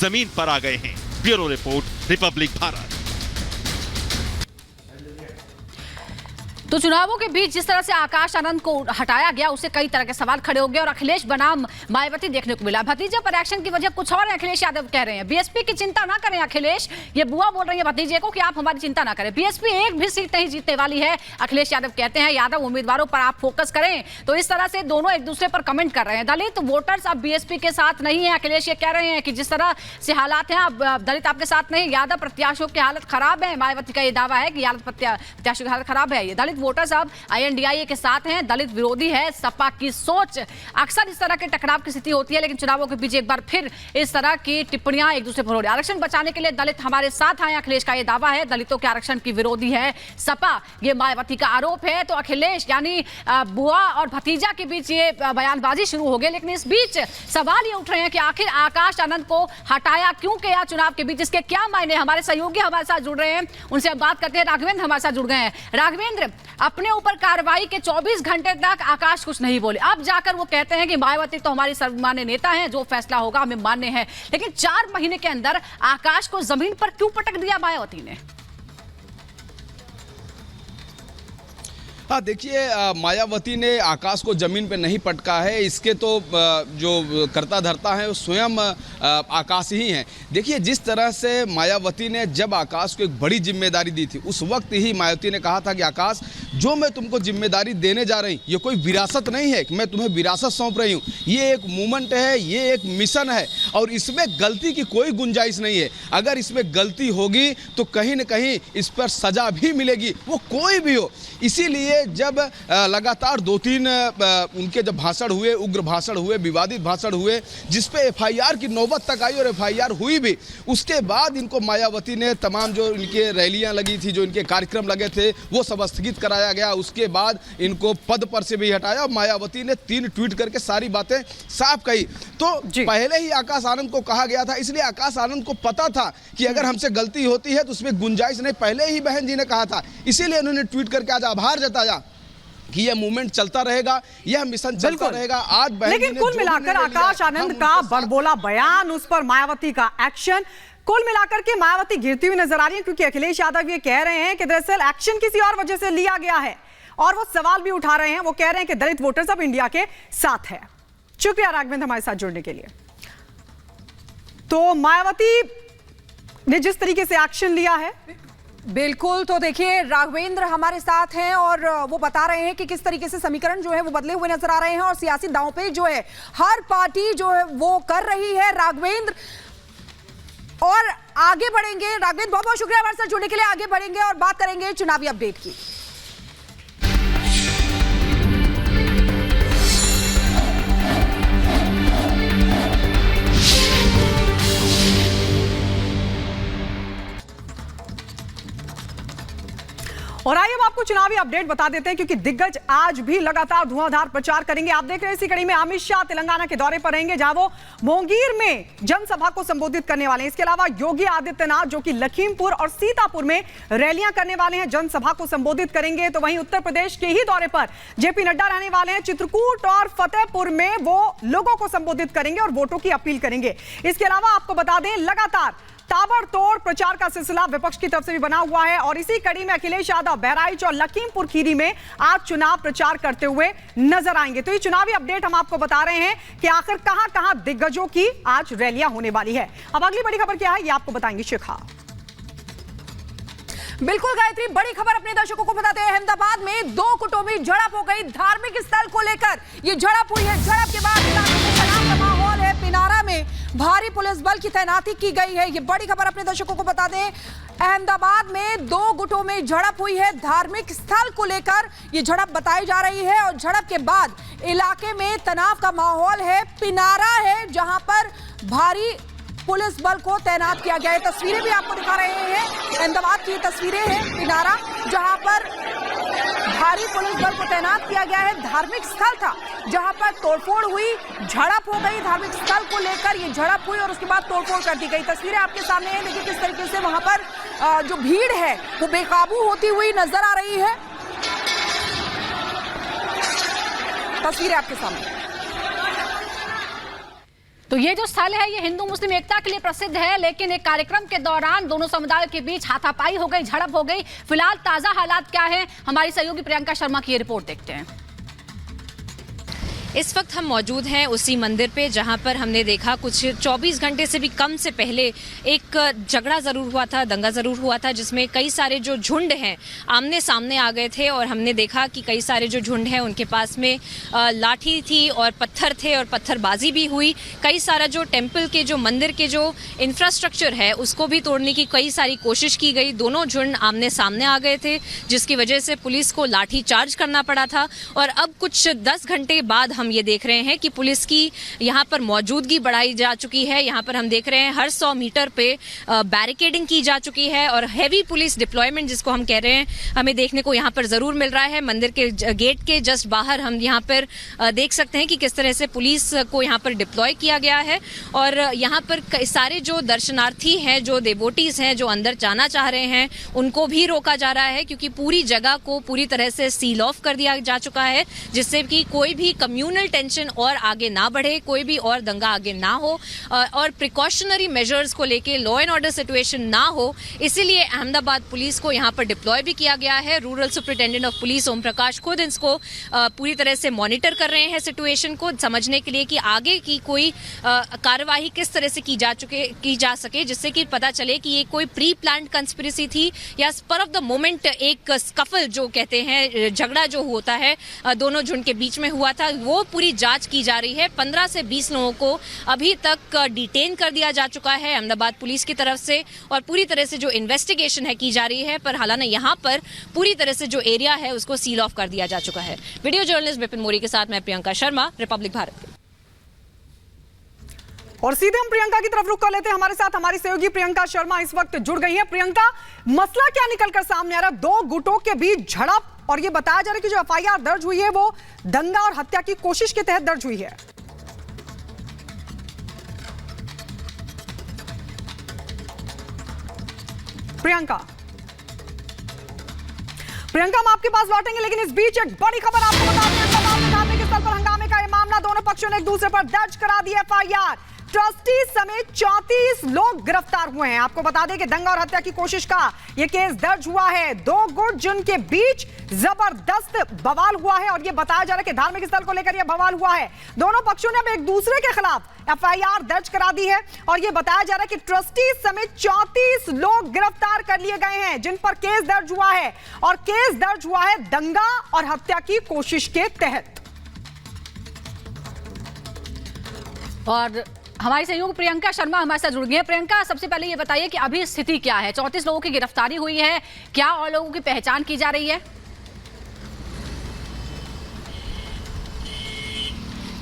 जमीन पर आ गए हैं। Bureau report, Republic Bharat. तो चुनावों के बीच जिस तरह से आकाश आनंद को हटाया गया, उससे कई तरह के सवाल खड़े हो गए और अखिलेश बनाम मायावती देखने को मिला। भतीजे पर एक्शन की वजह कुछ और है, अखिलेश यादव कह रहे हैं बीएसपी की चिंता ना करें। अखिलेश, ये बुआ बोल रही है भतीजे को कि आप हमारी चिंता ना करें, बीएसपी एक भी सीट नहीं जीतने वाली है। अखिलेश यादव कहते हैं यादव उम्मीदवारों पर आप फोकस करें। तो इस तरह से दोनों एक दूसरे पर कमेंट कर रहे हैं। दलित वोटर्स अब बीएसपी के साथ नहीं है। अखिलेश ये कह रहे हैं कि जिस तरह से हालात हैं, अब दलित आपके साथ नहीं, यादव प्रत्याशियों की हालत खराब है। मायावती का ये दावा है कि यादव प्रत्याशियों की हालत खराब है। ये दलित वोटर्स अब INDIA के साथ हैं, दलित विरोधी है सपा की सोच। अक्सर इस तरह के टकराव की स्थिति होती है, लेकिन चुनावों के बीच एक बार फिर इस तरह की टिप्पणियां एक दूसरे पर हो रही है। आरक्षण बचाने के लिए दलित हमारे साथ आए, अखिलेश का यह दावा है। दलितों के आरक्षण की विरोधी है सपा, ये मायावती का आरोप है। तो अखिलेश यानी बुआ और भतीजा के बीच ये बयानबाजी शुरू हो गई। लेकिन इस बीच सवाल ये उठ रहे हैं कि आखिर आकाश आनंद को हटाया क्यों गया चुनाव के बीच, इसके क्या मायने। हमारे सहयोगी हमारे साथ जुड़ रहे हैं, उनसे अब बात करते हैं। राघवेंद्र हमारे साथ जुड़ गए हैं। राघवेंद्र, अपने ऊपर कार्रवाई के 24 घंटे तक आकाश कुछ नहीं बोले, अब जाकर वो कहते हैं कि मायावती तो हमारी सर्वमान्य नेता हैं, जो फैसला होगा हमें मान्य है। लेकिन 4 महीने के अंदर आकाश को जमीन पर क्यों पटक दिया मायावती ने? हाँ, देखिए, मायावती ने आकाश को जमीन पे नहीं पटका है, इसके तो जो करता धरता है वो स्वयं आकाश ही है। देखिए, जिस तरह से मायावती ने जब आकाश को एक बड़ी जिम्मेदारी दी थी, उस वक्त ही मायावती ने कहा था कि आकाश, जो मैं तुमको जिम्मेदारी देने जा रही, ये कोई विरासत नहीं है कि मैं तुम्हें विरासत सौंप रही हूँ, ये एक मूवमेंट है, ये एक मिशन है और इसमें गलती की कोई गुंजाइश नहीं है। अगर इसमें गलती होगी तो कहीं न कहीं इस पर सजा भी मिलेगी, वो कोई भी हो। इसीलिए जब लगातार 2-3 उनके जब भाषण हुए, उग्र भाषण हुए, विवादित भाषण हुए, जिस पे FIR की नौबत तक आई और FIR हुई भी, उसके बाद इनको मायावती ने तमाम जो इनके रैलियां लगी थी, जो इनके कार्यक्रम लगे थे, वो सब स्थगित कराया गया। उसके बाद इनको पद पर से भी हटाया और मायावती ने 3 ट्वीट करके सारी बातें साफ कही। तो पहले ही आकाश आनंद को कहा गया था, इसलिए आकाश आनंद को पता था कि अगर हमसे गलती होती है तो उसमें गुंजाइश नहीं, पहले ही बहन जी ने कहा था। इसीलिए उन्होंने ट्वीट करके आज आभार जताया कि यह मूवमेंट चलता रहेगा, यह मिशन चलता रहेगा। आज लेकिन कुल मिलाकर आकाश आनंद का बड़बोला बयान, उस पर मायावती का एक्शन, कुल मिलाकर के मायावती गिरती हुई नजर आ रही है, क्योंकि अखिलेश यादव ये कह रहे हैं कि दरअसल एक्शन किसी और वजह से लिया गया है और वो सवाल भी उठा रहे हैं। वो कह रहे हैं कि दलित वोटर्स अब इंडिया के साथ है। शुक्रिया राघवेंद्र हमारे साथ जुड़ने के लिए। तो मायावती ने जिस तरीके से एक्शन लिया है, बिल्कुल, तो देखिए राघवेंद्र हमारे साथ हैं और वो बता रहे हैं कि किस तरीके से समीकरण जो है वो बदले हुए नजर आ रहे हैं और सियासी दांवपेच जो है हर पार्टी जो है वो कर रही है। राघवेंद्र, और आगे बढ़ेंगे। राघवेंद्र, बहुत बहुत शुक्रिया हमारे साथ जुड़ने के लिए। आगे बढ़ेंगे और बात करेंगे चुनावी अपडेट की। और आइए अब आपको चुनावी अपडेट बता देते हैं, क्योंकि दिग्गज आज भी लगातार धुआंधार प्रचार करेंगे। आप देख रहे हैं इसी कड़ी में अमित शाह तेलंगाना के दौरे पर रहेंगे, जहां वो मोंगीर में जनसभा को संबोधित करने वाले हैं। इसके अलावा योगी आदित्यनाथ जो कि लखीमपुर और सीतापुर में रैलियां करने वाले हैं, जनसभा को संबोधित करेंगे। तो वहीं उत्तर प्रदेश के ही दौरे पर जेपी नड्डा रहने वाले हैं। चित्रकूट और फतेहपुर में वो लोगों को संबोधित करेंगे और वोटों की अपील करेंगे। इसके अलावा आपको बता दें, लगातार ताबड़तोड़ प्रचार का सिलसिला विपक्ष की तरफ से भी बना हुआ है और इसी कड़ी में अखिलेश यादव बहराइच और लखीमपुर खीरी में आज चुनाव प्रचार करते हुए नजर आएंगे। तो ये चुनावी अपडेट हम आपको बता रहे हैं कि आखिर कहां-कहां दिग्गजों की आज रैलियां होने वाली है। अब अगली बड़ी खबर क्या है, ये आपको बताएंगे शिखा। बिल्कुल गायत्री, बड़ी खबर अपने दर्शकों को बताते हैं। अहमदाबाद में 2 गुटों में झड़प हो गई। धार्मिक स्थल को लेकर ये झड़प हुई है। झड़प के बाद इलाके में तनाव का माहौल है। पिनारा में भारी पुलिस बल की तैनाती की गई है। ये बड़ी खबर अपने दर्शकों को बता दें। अहमदाबाद में 2 गुटों में झड़प हुई है। धार्मिक स्थल को लेकर ये झड़प बताई जा रही है और झड़प के बाद इलाके में तनाव का माहौल है। पिनारा है जहां पर भारी पुलिस बल को तैनात किया गया है। तस्वीरें भी आपको दिखा रहे हैं। अहमदाबाद की तस्वीरें हैं पिनारा, जहां पर भारी पुलिस बल को तैनात किया गया है। धार्मिक स्थल था जहां पर तोड़फोड़ हुई, झड़प हो गई। धार्मिक स्थल को लेकर ये झड़प हुई और उसके बाद तोड़फोड़ कर दी गई। तस्वीरें आपके सामने हैं। देखिए किस तरीके से वहां पर जो भीड़ है वो बेकाबू होती हुई नजर आ रही है। तस्वीरें आपके सामने। तो ये जो स्थल है ये हिंदू मुस्लिम एकता के लिए प्रसिद्ध है, लेकिन एक कार्यक्रम के दौरान दोनों समुदायों के बीच हाथापाई हो गई, झड़प हो गई। फिलहाल ताजा हालात क्या है, हमारी सहयोगी प्रियंका शर्मा की ये रिपोर्ट देखते हैं। इस वक्त हम मौजूद हैं उसी मंदिर पे जहां पर हमने देखा कुछ 24 घंटे से भी कम से पहले एक झगड़ा जरूर हुआ था, दंगा जरूर हुआ था, जिसमें कई सारे जो झुंड हैं आमने सामने आ गए थे और हमने देखा कि कई सारे जो झुंड हैं उनके पास में लाठी थी और पत्थर थे और पत्थरबाजी भी हुई। कई सारा जो टेम्पल के जो मंदिर के जो इंफ्रास्ट्रक्चर है उसको भी तोड़ने की कई सारी कोशिश की गई। दोनों झुंड आमने सामने आ गए थे, जिसकी वजह से पुलिस को लाठी चार्ज करना पड़ा था। और अब कुछ 10 घंटे बाद हम ये देख रहे हैं कि पुलिस की यहाँ पर मौजूदगी बढ़ाई जा चुकी है। यहाँ पर हम देख रहे हैं हर 100 मीटर पे बैरिकेडिंग की जा चुकी है और हैवी पुलिस डिप्लॉयमेंट जिसको हम कह रहे हैं हमें देखने को यहाँ पर जरूर मिल रहा है। मंदिर के गेट के जस्ट बाहर हम यहाँ पर देख सकते हैं कि किस तरह से पुलिस को यहाँ पर डिप्लॉय किया गया है और यहाँ पर सारे जो दर्शनार्थी हैं, जो डिवोटीज हैं, जो अंदर जाना चाह रहे हैं, उनको भी रोका जा रहा है, क्योंकि पूरी जगह को पूरी तरह से सील ऑफ कर दिया जा चुका है, जिससे कि कोई भी कम्युनल टेंशन और आगे ना बढ़े, कोई भी और दंगा आगे ना हो और प्रिकॉशनरी मेजर्स को लेके लॉ एंड ऑर्डर सिचुएशन ना हो, इसीलिए अहमदाबाद पुलिस को यहाँ पर डिप्लॉय भी किया गया है। Rural superintendent of police Om Prakash खुद इसको पूरी तरह से मॉनिटर कर रहे हैं सिचुएशन को, समझने के लिए कि आगे की कोई कार्यवाही किस तरह से की जा सके, जिससे कि पता चले कि ये कोई प्री प्लान्ड कंस्पिरेसी थी या स्पर ऑफ द मोमेंट एक स्कफल जो कहते हैं, झगड़ा जो होता है दोनों झुंड के बीच में हुआ था, वो पूरी जांच की जा रही है। 15 से 20 लोगों को अभी तक डिटेन कर दिया जा चुका है अहमदाबाद पुलिस की तरफ से और पूरी तरह से जो इन्वेस्टिगेशन है की जा रही है। पर हालांकि यहाँ पर पूरी तरह से जो एरिया है उसको सील ऑफ कर दिया जा चुका है। वीडियो जर्नलिस्ट विपिन मोरी के साथ मैं प्रियंका शर्मा, रिपब्लिक भारत। और सीधे हम प्रियंका की तरफ रुख कर लेते हैं। हमारे साथ हमारी सहयोगी प्रियंका शर्मा इस वक्त जुड़ गई है। प्रियंका, मसला क्या निकलकर सामने आ रहा है? 2 गुटों के बीच झड़प और ये बताया जा रहा है कि जो एफआईआर दर्ज हुई है वो दंगा और हत्या की कोशिश के तहत दर्ज हुई है। प्रियंका, हम आपके पास लौटेंगे, लेकिन इस बीच एक बड़ी खबर आपको बता दें। धार्मिक स्थल पर हंगामे का ये मामला, दोनों पक्षों ने एक दूसरे पर दर्ज करा दिया एफआईआर। ट्रस्टी समेत 34 लोग गिरफ्तार हुए हैं। आपको बता दें कि दंगा और हत्या की कोशिश का यह केस दर्ज हुआ है। 2 गुट जिनके बीच जबरदस्त बवाल हुआ है और यह बताया जा रहा है कि धार्मिक स्थल को लेकर यह बवाल हुआ है। दोनों पक्षों ने अब एक दूसरे के खिलाफ एफआईआर दर्ज करा दी है और यह बताया जा रहा है कि ट्रस्टी समेत 34 लोग गिरफ्तार कर लिए गए हैं जिन पर केस दर्ज हुआ है और केस दर्ज हुआ है दंगा और हत्या की कोशिश के तहत। और हमारी सहयोगी प्रियंका शर्मा हमारे साथ जुड़ गई है। प्रियंका, सबसे पहले ये बताइए कि अभी स्थिति क्या है? 34 लोगों की गिरफ्तारी हुई है, क्या और लोगों की पहचान की जा रही है?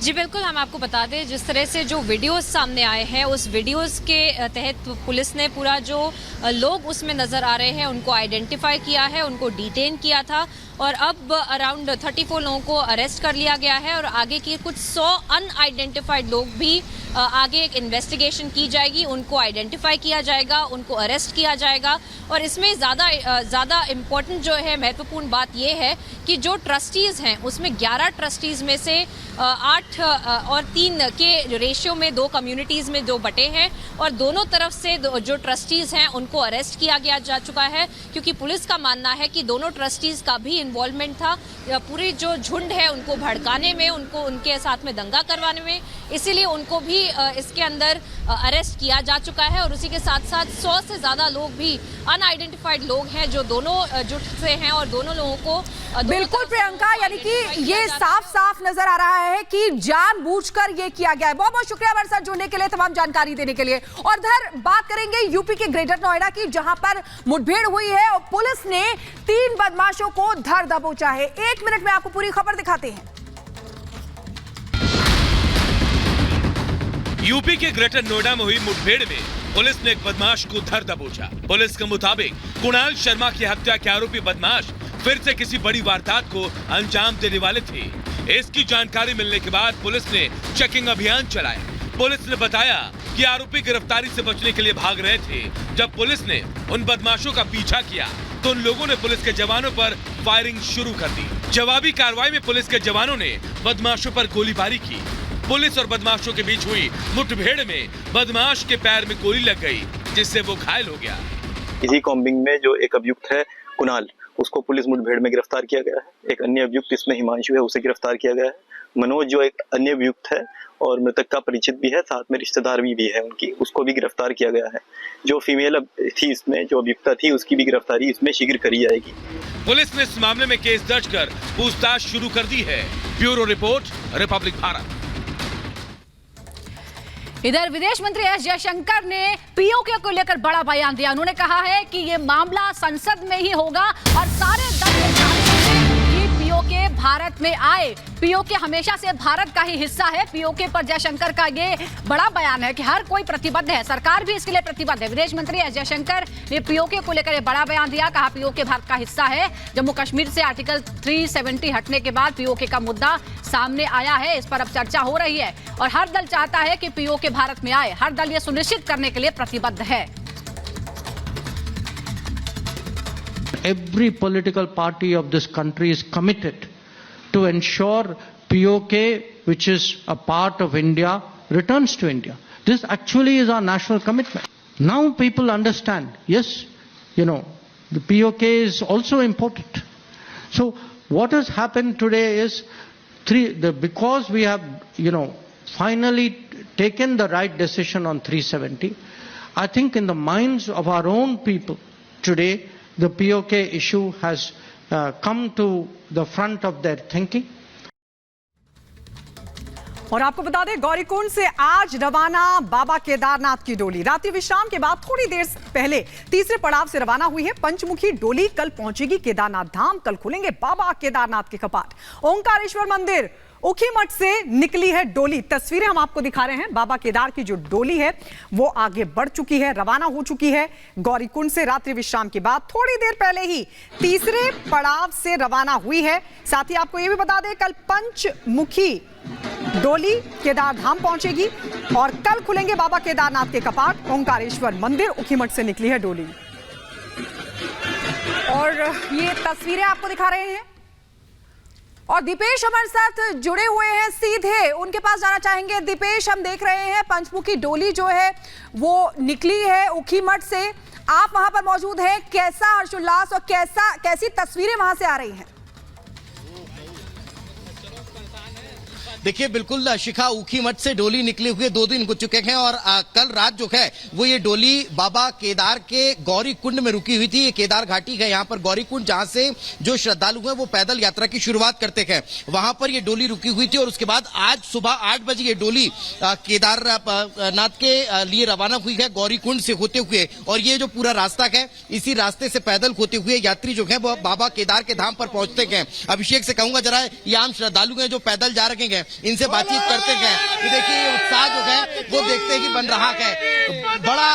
जी बिल्कुल, हम आपको बता दें जिस तरह से जो वीडियोस सामने आए हैं उस वीडियोस के तहत पुलिस ने पूरा जो लोग उसमें नज़र आ रहे हैं उनको आइडेंटिफाई किया है, उनको डिटेन किया था और अब अराउंड 34 लोगों को अरेस्ट कर लिया गया है और आगे के कुछ 100 अनआइडेंटिफाइड लोग भी आगे एक इन्वेस्टिगेशन की जाएगी, उनको आइडेंटिफाई किया जाएगा, उनको अरेस्ट किया जाएगा। और इसमें ज़्यादा इम्पोर्टेंट जो है, महत्वपूर्ण बात यह है कि जो ट्रस्टीज़ हैं उसमें 11 ट्रस्टीज़ में से 8 और 3 के रेशियो में 2 कम्युनिटीज़ में 2 बटे हैं और दोनों तरफ से जो ट्रस्टीज़ हैं उनको अरेस्ट किया गया जा चुका है, क्योंकि पुलिस का मानना है कि दोनों ट्रस्टीज़ का भी इन्वॉल्वमेंट था पूरी जो झुंड है उनको भड़काने में, उनको उनके साथ में दंगा करवाने में, इसीलिए उनको भी इसके अंदर अरेस्ट किया जा चुका है। और उसी के साथ साथ 100 से ज़्यादा लोग भी अनआइडेंटिफाइड लोग हैं जो दोनों जुट से हैं और दोनों लोगों को बिल्कुल प्रियंका, यानी कि ये साफ नजर आ रहा है कि जानबूझकर ये किया गया है। बहुत बहुत शुक्रिया हमारे साथ जुड़ने के लिए, तमाम जानकारी देने के लिए। और इधर बात करेंगे यूपी के ग्रेटर नोएडा की, जहां पर मुठभेड़ हुई है और पुलिस ने 3 बदमाशों को धर दबोचा है। 1 मिनट में आपको पूरी खबर दिखाते हैं। यूपी के ग्रेटर नोएडा में हुई मुठभेड़ में पुलिस ने एक बदमाश को धर दबोचा। पुलिस के मुताबिक कुणाल शर्मा की हत्या के आरोपी बदमाश फिर से किसी बड़ी वारदात को अंजाम देने वाले थे। इसकी जानकारी मिलने के बाद पुलिस ने चेकिंग अभियान चलाया। पुलिस ने बताया कि आरोपी गिरफ्तारी से बचने के लिए भाग रहे थे। जब पुलिस ने उन बदमाशों का पीछा किया तो उन लोगों ने पुलिस के जवानों पर फायरिंग शुरू कर दी। जवाबी कार्रवाई में पुलिस के जवानों ने बदमाशों पर गोलीबारी की। पुलिस और बदमाशों के बीच हुई मुठभेड़ में बदमाश के पैर में गोली लग गई, जिससे वो घायल हो गया। इसी कॉम्बिंग में जो एक अभियुक्त है कुणाल, उसको पुलिस मुठभेड़ में गिरफ्तार किया गया है। एक अन्य अभियुक्त इसमें हिमांशु है, उसे गिरफ्तार किया गया है। मनोज जो एक अन्य अभियुक्त है और मृतक का परिचित भी है, साथ में रिश्तेदार भी है उनकी, उसको भी गिरफ्तार किया गया है। जो फीमेल थी इसमें, जो अभियुक्ता थी, उसकी भी गिरफ्तारी इसमें शीघ्र करी जाएगी। पुलिस ने इस मामले में केस दर्ज कर पूछताछ शुरू कर दी है। Bureau report, Republic Bharat. इधर विदेश मंत्री एस जयशंकर ने पीओके को लेकर बड़ा बयान दिया। उन्होंने कहा है कि ये मामला संसद में ही होगा और सारे दल चाहते हैं कि पीओके भारत में आए। पीओके हमेशा से भारत का ही हिस्सा है। पीओके पर जयशंकर का ये बड़ा बयान है कि हर कोई प्रतिबद्ध है, सरकार भी इसके लिए प्रतिबद्ध है। विदेश मंत्री एस जयशंकर ने पीओके को लेकर बड़ा बयान दिया। कहा पीओके भारत का हिस्सा है। जम्मू कश्मीर से आर्टिकल 370 हटने के बाद पीओके का मुद्दा सामने आया है। इस पर अब चर्चा हो रही है और हर दल चाहता है कि पीओके भारत में आए। हर दल ये सुनिश्चित करने के लिए प्रतिबद्ध है। Every political party of this country is committed to ensure POK, which is a part of India, returns to India. This actually is our national commitment. Now people understand, yes, the POK is also important. So what has happened today is because we have, finally taken the right decision on 370, I think in the minds of our own people today, the POK issue has come to the front of their thinking. और आपको बता दें, गौरीकुंड से आज रवाना बाबा केदारनाथ की डोली रात्रि विश्राम के बाद थोड़ी देर पहले तीसरे पड़ाव से रवाना हुई है। पंचमुखी डोली कल पहुंचेगी केदारनाथ धाम। कल खुलेंगे बाबा केदारनाथ के कपाट। ओंकारेश्वर मंदिर ऊखीमठ से निकली है डोली। तस्वीरें हम आपको दिखा रहे हैं। बाबा केदार की जो डोली है वो आगे बढ़ चुकी है, रवाना हो चुकी है। गौरीकुंड से रात्रि विश्राम के बाद थोड़ी देर पहले ही तीसरे पड़ाव से रवाना हुई है। साथ ही आपको यह भी बता दें, कल पंचमुखी डोली केदार धाम पहुंचेगी और कल खुलेंगे बाबा केदारनाथ के कपाट। ओंकारेश्वर मंदिर ऊखीमठ से निकली है डोली और ये तस्वीरें आपको दिखा रहे हैं। और दीपेश हमारे साथ जुड़े हुए हैं, सीधे उनके पास जाना चाहेंगे। दीपेश, हम देख रहे हैं पंचमुखी डोली जो है वो निकली है ऊखीमठ से। आप वहां पर मौजूद हैं, कैसा हर्षोल्लास और कैसी तस्वीरें वहां से आ रही हैं? देखिए, बिल्कुल शिखा, ऊखीमठ से डोली निकले हुए 2 दिन हो चुके हैं और कल रात जो है वो ये डोली बाबा केदार के गौरी कुंड में रुकी हुई थी। ये केदार घाटी है यहाँ पर गौरी कुंड, जहाँ से जो श्रद्धालु हैं वो पैदल यात्रा की शुरुआत करते हैं, वहां पर ये डोली रुकी हुई थी। और उसके बाद आज सुबह 8 बजे ये डोली केदारनाथ के लिए रवाना हुई है गौरी कुंड से होते हुए। और ये जो पूरा रास्ता है, इसी रास्ते से पैदल होते हुए यात्री जो है वो बाबा केदार के धाम पर पहुंचते हैं। अभिषेक से कहूंगा जरा, ये आम श्रद्धालु हैं जो पैदल जा रहे हैं, इनसे बातचीत करते हैं। ये देखिए, उत्साह जो है वो देखते ही बन रहा है। बड़ा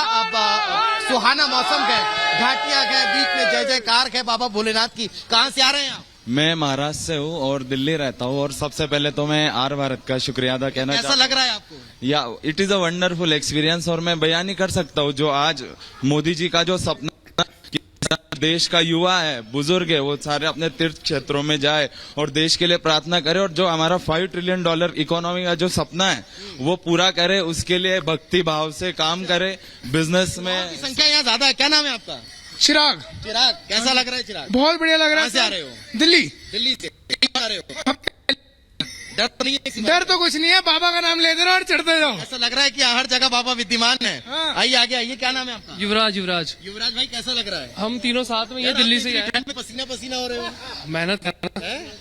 सुहाना मौसम है, घाटियां है, बीच में जय जयकार है बाबा भोलेनाथ की। कहां से आ रहे हैं आप? मैं महाराष्ट्र से हूँ और दिल्ली रहता हूँ। और सबसे पहले तो मैं आर भारत का शुक्रिया अदा कहना चाहता हूँ। कैसा लग रहा है आपको? या it is a wonderful experience. और मैं बयान नहीं कर सकता हूँ जो आज मोदी जी का जो सपना, देश का युवा है, बुजुर्ग है, वो सारे अपने तीर्थ क्षेत्रों में जाए और देश के लिए प्रार्थना करे और जो हमारा $5 ट्रिलियन इकोनॉमी का जो सपना है वो पूरा करे, उसके लिए भक्ति भाव से काम करे। बिजनेस में संख्या यहाँ ज्यादा है। क्या नाम है आपका? चिराग। चिराग, कैसा लग रहा है चिराग? बहुत बढ़िया लग रहा है। कहाँ से आ रहे हो? दिल्ली। दिल्ली से आ रहे हो? डर तो नहीं है? डर तो कुछ नहीं है, बाबा का नाम लेते रहो और चढ़ते जाओ। ऐसा लग रहा है कि हर जगह बाबा विद्यमान है। हाँ। आइए आगे आइए, क्या नाम है आपका? युवराज। युवराज भाई, कैसा लग रहा है? हम तीनों साथ में ये दिल्ली से आए। पसीना पसीना हो रहे हो? मेहनत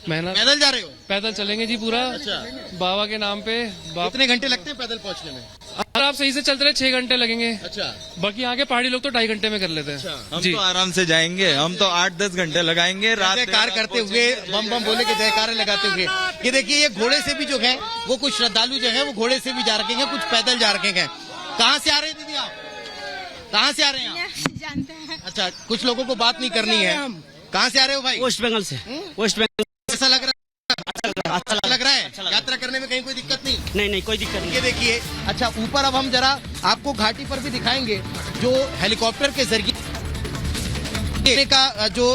पैदल जा रहे हो? पैदल चलेंगे जी पूरा। अच्छा। बाबा के नाम पे। कितने घंटे लगते हैं पैदल पहुंचने में? अगर आप सही से चलते रहे 6 घंटे लगेंगे। अच्छा। बाकी यहाँ के पहाड़ी लोग तो 2.5 घंटे में कर लेते हैं। हम तो आराम से जाएंगे, हम तो 8-10 घंटे लगाएंगे। रात जयकार करते हुए, बम बम बोले के जयकारे लगाते हुए। ये देखिए, ये घोड़े से भी जो है वो कुछ श्रद्धालु जो है वो घोड़े से भी जा रखे हैं, कुछ पैदल जा रखे हैं। कहाँ से आ रहे हैं दीदी आप? कहाँ से आ रहे हैं आप? जानते हैं। अच्छा, कुछ लोगों को बात नहीं करनी है। कहाँ से आ रहे हो भाई? वेस्ट बंगाल से। वेस्ट बंगाल। कैसा लग रहा है? अच्छा लग रहा है। यात्रा करने में कहीं कोई दिक्कत नहीं? नहीं, कोई दिक्कत नहीं। ये देखिए, अच्छा, ऊपर अब हम जरा आपको घाटी पर भी दिखाएंगे जो हेलीकॉप्टर के जरिए का जो